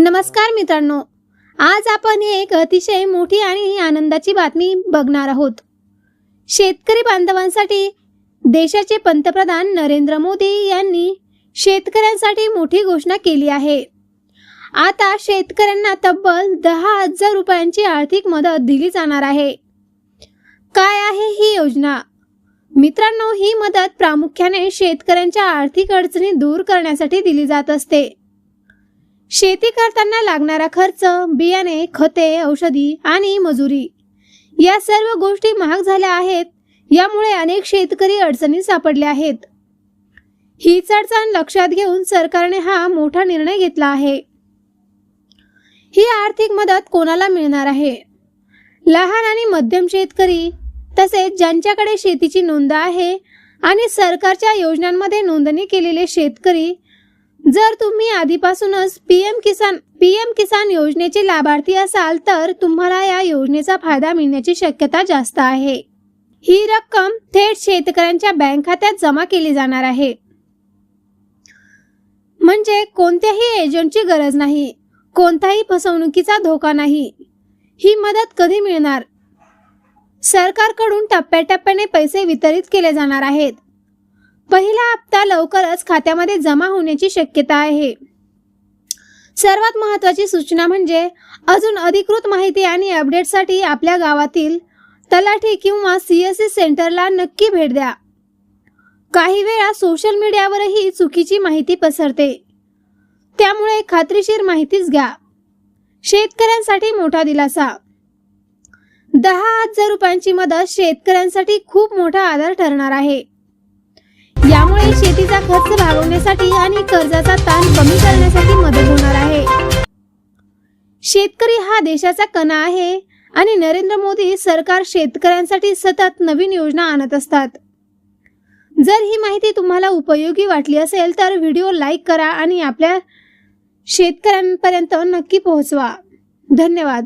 नमस्कार मित्रांनो, आज आपण एक अतिशय मोठी आणि आनंदाची बातमी बघणार आहोत। शेतकरी बांधवांसाठी देशाचे पंतप्रधान नरेंद्र मोदी यांनी शेतकऱ्यांसाठी मोठी घोषणा केली आहे। आता शेतकऱ्यांना तब्बल 10,000 रुपयांची आर्थिक मदत दिली जाणार आहे। काय आहे ही योजना? मित्रांनो, ही मदत प्रामुख्याने शेतकऱ्यांच्या आर्थिक अडचणी दूर करण्यासाठी दिली जात असते। शेती करताना लागणारा खर्च, बियाणे, खते, औषधी आणि मजुरी या सर्व गोष्टी महाग झाल्या आहेत। यामुळे अनेक शेतकरी अडचणीत सापडले आहेत। हीच अडचण लक्षात घेऊन सरकारने हा मोठा निर्णय घेतला आहे। ही आर्थिक मदत कोणाला मिळणार आहे? लहान आणि मध्यम शेतकरी, तसेच ज्यांच्याकडे शेतीची नोंद आहे आणि सरकारच्या योजनांमध्ये नोंदणी केलेले शेतकरी। जर तुम्ही आधीपासूनच पीएम किसान योजनेचे लाभार्थी असाल तर तुम्हाला या योजनेचा फायदा मिळण्याची शक्यता जास्त आहे। ही रक्कम थेट शेतकऱ्यांच्या बँक खात्यात जमा केली जाणार आहे। म्हणजे कोणत्याही एजंटची गरज नाही, कोणताही फसवणुकीचा धोका नाही। ही मदत कधी मिळणार? सरकारकडून टप्प्याटप्प्याने पैसे वितरित केले जाणार आहेत। पहिला हप्ता लवकरच खात्यामध्ये जमा होण्याची शक्यता आहे। सर्वात महत्त्वाची सूचना म्हणजे अजून अधिकृत माहिती आणि अपडेटसाठी आपल्या गावातील तलाठी किंवा सीएससी सेंटरला नक्की भेट द्या। काही वेळा सोशल मीडियावरही चुकीची माहिती पसरते, त्यामुळे खात्रीशीर माहितीच घ्या। शेतकऱ्यांसाठी मोठा दिलासा। 10,000 रुपयांची मदत शेतकऱ्यांसाठी खूप मोठा आधार ठरणार आहे। यामुळे शेतीचा खर्च भागवण्यासाठी आणि कर्जाचा ताण कमी करण्यासाठी मदत होणार आहे। शेतकरी हा देशाचा कणा आहे आणि नरेंद्र मोदी सरकार शेतकऱ्यांसाठी सतत नवीन योजना आणत असतात। जर ही माहिती तुम्हाला उपयोगी वाटली असेल तर व्हिडिओ लाईक करा आणि आपल्या शेतकऱ्यांपर्यंत नक्की पोहोचवा। धन्यवाद।